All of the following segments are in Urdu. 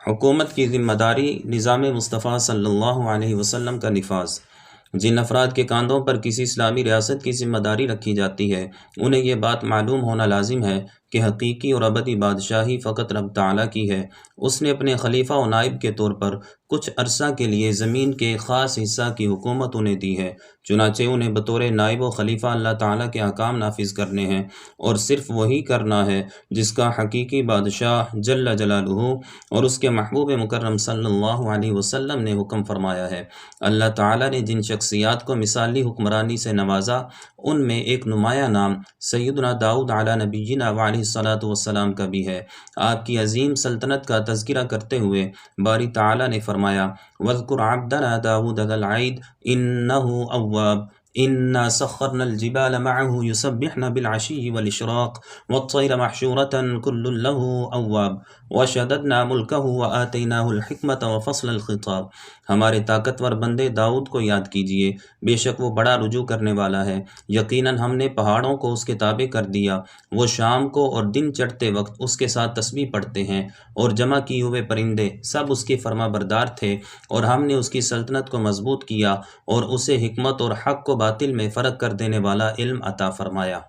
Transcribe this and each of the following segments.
حکومت کی ذمہ داری نظام مصطفیٰ صلی اللہ علیہ وسلم کا نفاذ۔ جن افراد کے کاندھوں پر کسی اسلامی ریاست کی ذمہ داری رکھی جاتی ہے، انہیں یہ بات معلوم ہونا لازم ہے کہ حقیقی اور ابدی بادشاہی فقط رب تعالیٰ کی ہے۔ اس نے اپنے خلیفہ و نائب کے طور پر کچھ عرصہ کے لیے زمین کے خاص حصہ کی حکومت انہیں دی ہے، چنانچہ انہیں بطور نائب و خلیفہ اللہ تعالیٰ کے احکام نافذ کرنے ہیں، اور صرف وہی کرنا ہے جس کا حقیقی بادشاہ جل جلالہ اور اس کے محبوب مکرم صلی اللہ علیہ وسلم نے حکم فرمایا ہے۔ اللہ تعالیٰ نے جن شخصیات کو مثالی حکمرانی سے نوازا، ان میں ایک نمایاں نام سیدنا داؤد علی نبینا وعلیہ الصلاۃ والسلام کا بھی ہے۔ آپ کی عظیم سلطنت کا تذکرہ کرتے ہوئے باری تعالیٰ نے فرمایا: وَاذْكُرْ عَبْدَنَا دَاوُودَ ذَا الْعَيْدِ إِنَّهُ أَوَّابٌ إِنَّا سَخَّرْنَا الْجِبَالَ مَعَهُ يُسَبِّحْنَ بِالْعَشِيِّ وَالْإِشْرَاقِ وَالطَّيْرَ مَحْشُورَةً كُلٌّ لَّهُ أَوَّابٌ وَشَدَدْنَا مُلْكَهُ وَآتَيْنَاهُ الْحِكْمَةَ وَفَصْلَ الْخِطَابِ۔ ہمارے طاقتور بندے داؤد کو یاد کیجیے، بے شک وہ بڑا رجوع کرنے والا ہے۔ یقیناً ہم نے پہاڑوں کو اس کے تابع کر دیا، وہ شام کو اور دن چڑھتے وقت اس کے ساتھ تسبیح پڑھتے ہیں، اور جمع کیے ہوئے پرندے سب اس کے فرما بردار تھے، اور ہم نے اس کی سلطنت کو مضبوط کیا اور اسے حکمت اور حق کو باطل میں فرق کر دینے والا علم عطا فرمایا۔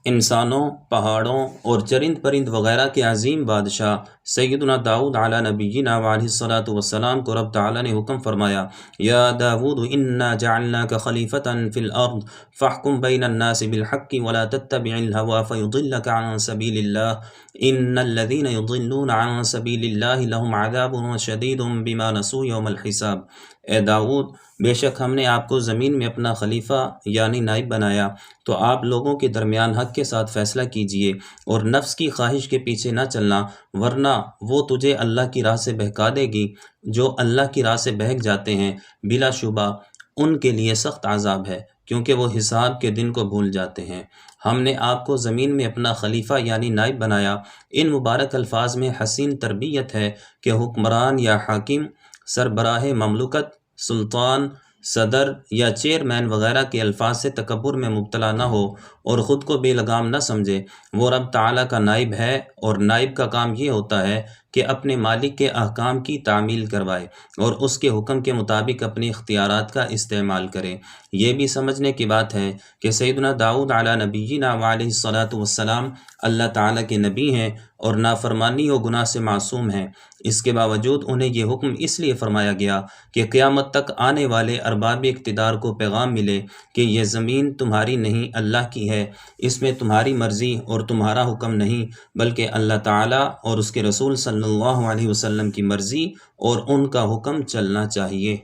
انسانوں، پہاڑوں اور چرند پرند وغیرہ کے عظیم بادشاہ سیدنا داؤد علی نبینا وعلیہ الصلاۃ والسلام کو رب تعالیٰ نے حکم فرمایا: یا داؤد انا جعلناک خلیفۃ فی الارض فاحکم بین الناس بالحق ولا تتبع الہوی فیضلک عن سبیل اللہ ان الذین یضلون عن سبیل اللہ لہم عذاب شدید بما نسوا یوم الحساب۔ اے داؤد، بے شک ہم نے آپ کو زمین میں اپنا خلیفہ یعنی نائب بنایا، تو آپ لوگوں کے درمیان حق کے ساتھ فیصلہ کیجیے اور نفس کی خواہش کے پیچھے نہ چلنا، ورنہ وہ تجھے اللہ کی راہ سے بہکا دے گی۔ جو اللہ کی راہ سے بہک جاتے ہیں، بلا شبہ ان کے لیے سخت عذاب ہے، کیونکہ وہ حساب کے دن کو بھول جاتے ہیں۔ ہم نے آپ کو زمین میں اپنا خلیفہ یعنی نائب بنایا۔ ان مبارک الفاظ میں حسین تربیت ہے کہ حکمران یا حاکم، سربراہ مملکت، سلطان، صدر یا چیئرمین وغیرہ کے الفاظ سے تکبر میں مبتلا نہ ہو اور خود کو بے لگام نہ سمجھے۔ وہ رب تعالیٰ کا نائب ہے، اور نائب کا کام یہ ہوتا ہے کہ اپنے مالک کے احکام کی تعمیل کروائے اور اس کے حکم کے مطابق اپنے اختیارات کا استعمال کرے۔ یہ بھی سمجھنے کی بات ہے کہ سیدنا داؤد علی نبینا وعلیہ الصلاۃ والسلام اللہ تعالیٰ کے نبی ہیں اور نافرمانی و گناہ سے معصوم ہیں۔ اس کے باوجود انہیں یہ حکم اس لیے فرمایا گیا کہ قیامت تک آنے والے ارباب اقتدار کو پیغام ملے کہ یہ زمین تمہاری نہیں، اللہ کی ہے، اس میں تمہاری مرضی اور تمہارا حکم نہیں، بلکہ اللہ تعالیٰ اور اس کے رسول صلی اللہ علیہ وسلم کی مرضی اور ان کا حکم چلنا چاہیے۔